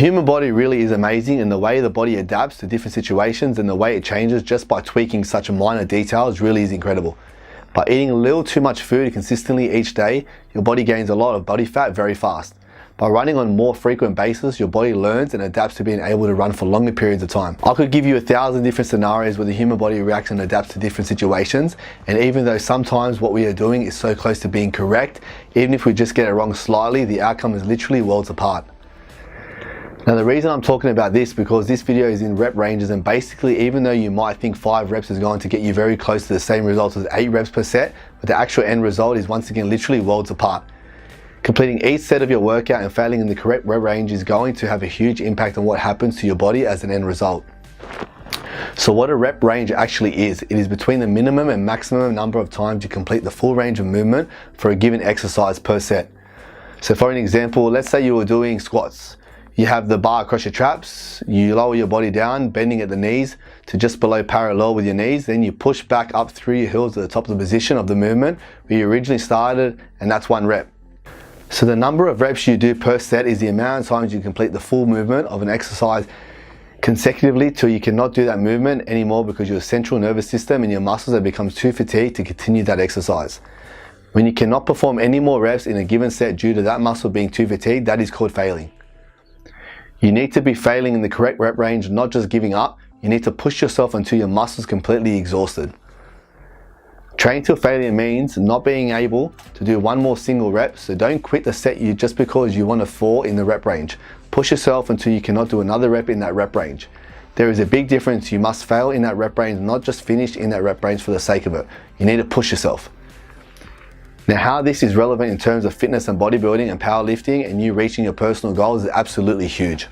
human body really is amazing, and the way the body adapts to different situations and the way it changes just by tweaking such minor details really is incredible. By eating a little too much food consistently each day, your body gains a lot of body fat very fast. By running on more frequent basis, your body learns and adapts to being able to run for longer periods of time. I could give you 1,000 different scenarios where the human body reacts and adapts to different situations, and even though sometimes what we are doing is so close to being correct, even if we just get it wrong slightly, the outcome is literally worlds apart. Now the reason I'm talking about this because this video is in rep ranges, and basically even though you might think 5 reps is going to get you very close to the same results as 8 reps per set, but the actual end result is once again literally worlds apart. Completing each set of your workout and failing in the correct rep range is going to have a huge impact on what happens to your body as an end result. So what a rep range actually is, it is between the minimum and maximum number of times you complete the full range of movement for a given exercise per set. So for an example, let's say you were doing squats. You have the bar across your traps, you lower your body down, bending at the knees to just below parallel with your knees, then you push back up through your heels to the top of the position of the movement where you originally started, and that's 1 rep. So the number of reps you do per set is the amount of times you complete the full movement of an exercise consecutively till you cannot do that movement anymore because your central nervous system and your muscles have become too fatigued to continue that exercise. When you cannot perform any more reps in a given set due to that muscle being too fatigued, that is called failing. You need to be failing in the correct rep range, not just giving up. You need to push yourself until your muscles completely exhausted. Training till failure means not being able to do 1 more single rep, so don't quit the set just because you want to fall in the rep range. Push yourself until you cannot do another rep in that rep range. There is a big difference. You must fail in that rep range, not just finish in that rep range for the sake of it. You need to push yourself. Now how this is relevant in terms of fitness and bodybuilding and powerlifting and you reaching your personal goals is absolutely huge.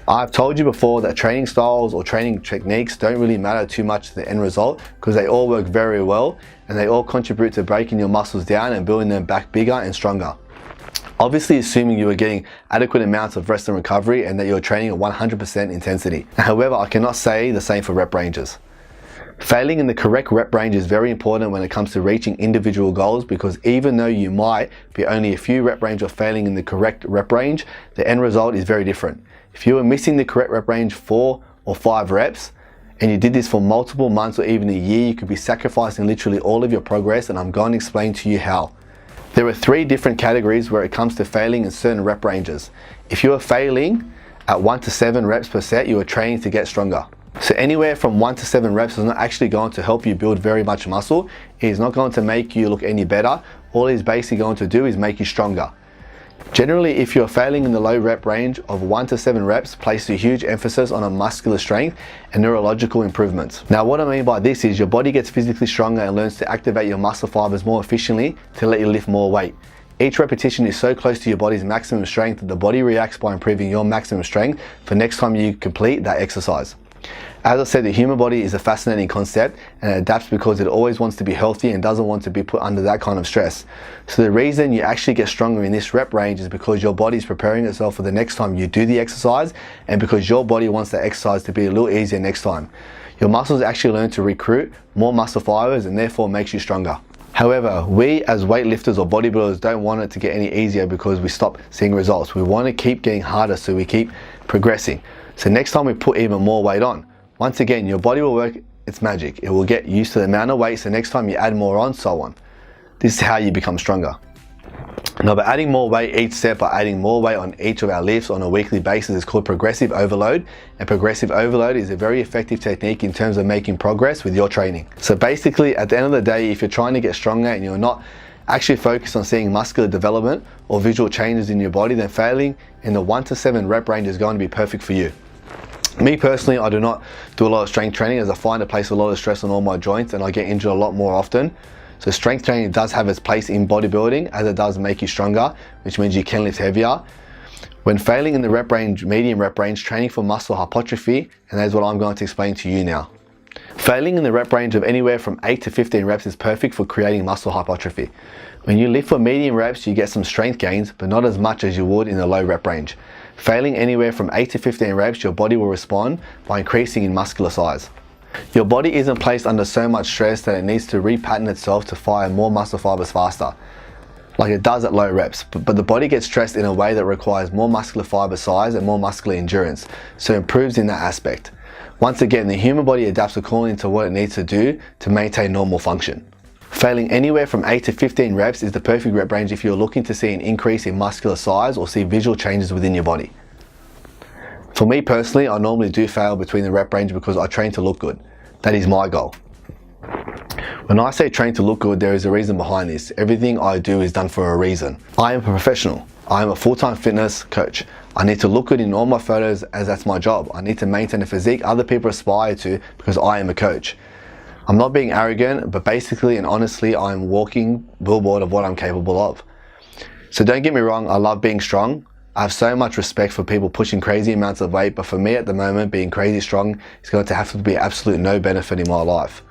I've told you before that training styles or training techniques don't really matter too much to the end result because they all work very well and they all contribute to breaking your muscles down and building them back bigger and stronger. Obviously assuming you are getting adequate amounts of rest and recovery and that you're training at 100% intensity. However, I cannot say the same for rep ranges. Failing in the correct rep range is very important when it comes to reaching individual goals because even though you might be only a few rep range of failing in the correct rep range, the end result is very different. If you are missing the correct rep range 4 or 5 reps and you did this for multiple months or even a year, you could be sacrificing literally all of your progress, and I'm going to explain to you how. There are 3 different categories where it comes to failing in certain rep ranges. If you are failing at 1 to 7 reps per set, you are training to get stronger. So anywhere from 1 to 7 reps is not actually going to help you build very much muscle. It is not going to make you look any better. All it is basically going to do is make you stronger. Generally, if you're failing in the low rep range of 1 to 7 reps, place a huge emphasis on a muscular strength and neurological improvements. Now what I mean by this is your body gets physically stronger and learns to activate your muscle fibers more efficiently to let you lift more weight. Each repetition is so close to your body's maximum strength that the body reacts by improving your maximum strength for next time you complete that exercise. As I said, the human body is a fascinating concept and it adapts because it always wants to be healthy and doesn't want to be put under that kind of stress. So the reason you actually get stronger in this rep range is because your body is preparing itself for the next time you do the exercise and because your body wants that exercise to be a little easier next time. Your muscles actually learn to recruit more muscle fibers and therefore makes you stronger. However, we as weightlifters or bodybuilders don't want it to get any easier because we stop seeing results. We want to keep getting harder so we keep progressing. So next time we put even more weight on, once again, your body will work its magic. It will get used to the amount of weight, so next time you add more on, so on. This is how you become stronger. Now by adding more weight each set, by adding more weight on each of our lifts on a weekly basis is called progressive overload. And progressive overload is a very effective technique in terms of making progress with your training. So basically at the end of the day, if you're trying to get stronger and you're not actually focused on seeing muscular development or visual changes in your body, then failing in the 1 to 7 rep range is going to be perfect for you. Me personally, I do not do a lot of strength training as I find it places a lot of stress on all my joints and I get injured a lot more often. So strength training does have its place in bodybuilding as it does make you stronger, which means you can lift heavier. When failing in the rep range, medium rep range, training for muscle hypertrophy, and that is what I'm going to explain to you now. Failing in the rep range of anywhere from 8 to 15 reps is perfect for creating muscle hypertrophy. When you lift for medium reps, you get some strength gains, but not as much as you would in the low rep range. Failing anywhere from 8 to 15 reps, your body will respond by increasing in muscular size. Your body isn't placed under so much stress that it needs to repattern itself to fire more muscle fibers faster. like it does at low reps, but the body gets stressed in a way that requires more muscular fiber size and more muscular endurance, so it improves in that aspect. Once again, the human body adapts according to what it needs to do to maintain normal function. Failing anywhere from 8 to 15 reps is the perfect rep range if you're looking to see an increase in muscular size or see visual changes within your body. For me personally, I normally do fail between the rep range because I train to look good. That is my goal. When I say train to look good, there is a reason behind this. Everything I do is done for a reason. I am a professional. I am a full-time fitness coach. I need to look good in all my photos as that's my job. I need to maintain a physique other people aspire to because I am a coach. I'm not being arrogant, but basically and honestly, I am walking billboard of what I'm capable of. So don't get me wrong, I love being strong. I have so much respect for people pushing crazy amounts of weight, but for me at the moment, being crazy strong is going to have to be absolute no benefit in my life.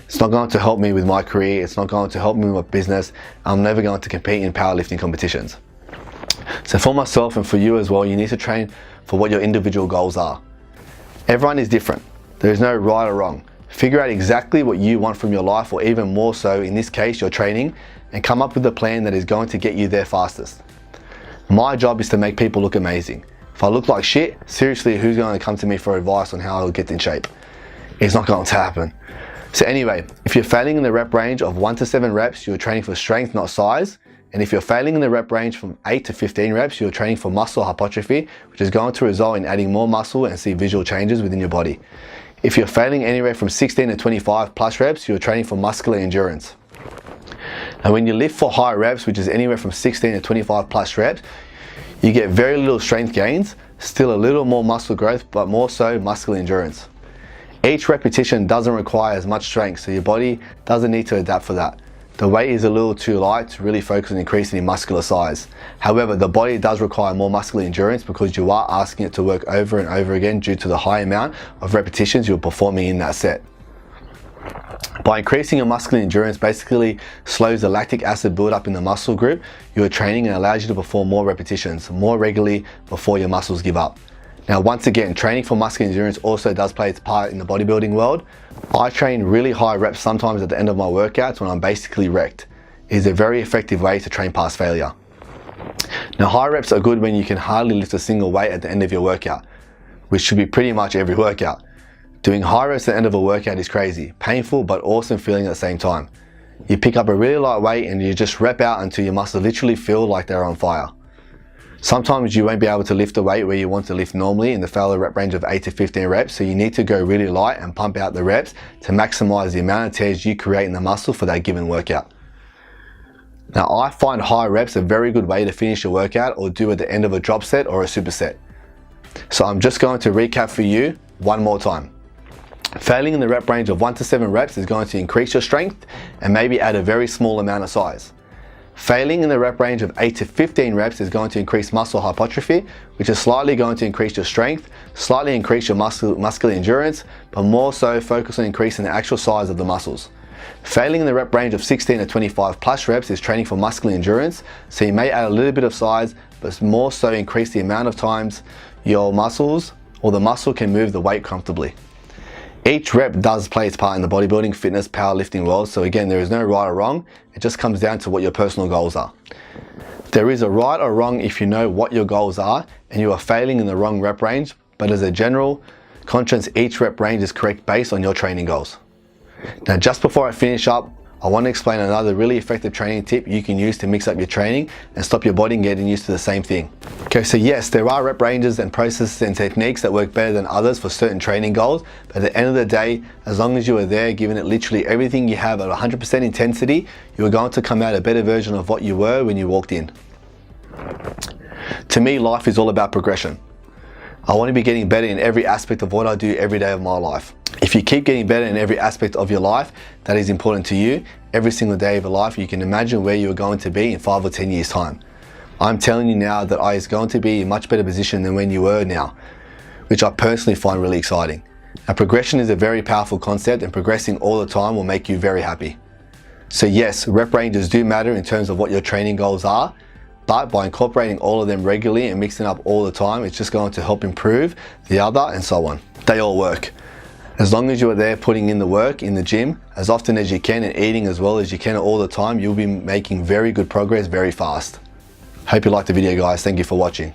It's not going to help me with my career, it's not going to help me with my business, I'm never going to compete in powerlifting competitions. So for myself and for you as well, you need to train for what your individual goals are. Everyone is different. There is no right or wrong. Figure out exactly what you want from your life, or even more so, in this case, your training, and come up with a plan that is going to get you there fastest. My job is to make people look amazing. If I look like shit, seriously, who's going to come to me for advice on how I'll get in shape? It's not going to happen. So anyway, if you're failing in the rep range of 1 to 7 reps, you're training for strength, not size. And if you're failing in the rep range from 8 to 15 reps, you're training for muscle hypertrophy, which is going to result in adding more muscle and see visual changes within your body. If you're failing anywhere from 16 to 25 plus reps, you're training for muscular endurance. And when you lift for high reps, which is anywhere from 16 to 25 plus reps, you get very little strength gains, still a little more muscle growth, but more so muscular endurance. Each repetition doesn't require as much strength, so your body doesn't need to adapt for that. The weight is a little too light to really focus on increasing in muscular size. However, the body does require more muscular endurance because you are asking it to work over and over again due to the high amount of repetitions you're performing in that set. By increasing your muscular endurance basically slows the lactic acid buildup in the muscle group you are training and allows you to perform more repetitions more regularly before your muscles give up. Now once again, training for muscular endurance also does play its part in the bodybuilding world. I train really high reps sometimes at the end of my workouts when I'm basically wrecked. It is a very effective way to train past failure. Now high reps are good when you can hardly lift a single weight at the end of your workout, which should be pretty much every workout. Doing high reps at the end of a workout is crazy, painful but awesome feeling at the same time. You pick up a really light weight and you just rep out until your muscles literally feel like they're on fire. Sometimes you won't be able to lift the weight where you want to lift normally in the failure rep range of 8 to 15 reps, so you need to go really light and pump out the reps to maximize the amount of tears you create in the muscle for that given workout. Now I find high reps a very good way to finish a workout or do at the end of a drop set or a superset. So I'm just going to recap for you one more time. Failing in the rep range of 1 to 7 reps is going to increase your strength and maybe add a very small amount of size. Failing in the rep range of 8 to 15 reps is going to increase muscle hypertrophy, which is slightly going to increase your strength, slightly increase your muscular endurance, but more so focus on increasing the actual size of the muscles. Failing in the rep range of 16 to 25 plus reps is training for muscular endurance, so you may add a little bit of size, but more so increase the amount of times your muscles or the muscle can move the weight comfortably. Each rep does play its part in the bodybuilding, fitness, powerlifting world, so again, there is no right or wrong. It just comes down to what your personal goals are. There is a right or wrong if you know what your goals are and you are failing in the wrong rep range, but as a general conscience, each rep range is correct based on your training goals. Now, just before I finish up, I want to explain another really effective training tip you can use to mix up your training and stop your body getting used to the same thing. Okay, so yes, there are rep ranges and processes and techniques that work better than others for certain training goals, but at the end of the day, as long as you are there, giving it literally everything you have at 100% intensity, you are going to come out a better version of what you were when you walked in. To me, life is all about progression. I want to be getting better in every aspect of what I do every day of my life. If you keep getting better in every aspect of your life that is important to you, every single day of your life, you can imagine where you're going to be in 5 or 10 years time. I'm telling you now that I is going to be in a much better position than when you were now, which I personally find really exciting. Now, progression is a very powerful concept, and progressing all the time will make you very happy. So yes, rep ranges do matter in terms of what your training goals are, but by incorporating all of them regularly and mixing up all the time, it's just going to help improve the other and so on. They all work. As long as you are there putting in the work in the gym as often as you can and eating as well as you can all the time, you'll be making very good progress very fast. Hope you liked the video, guys. Thank you for watching.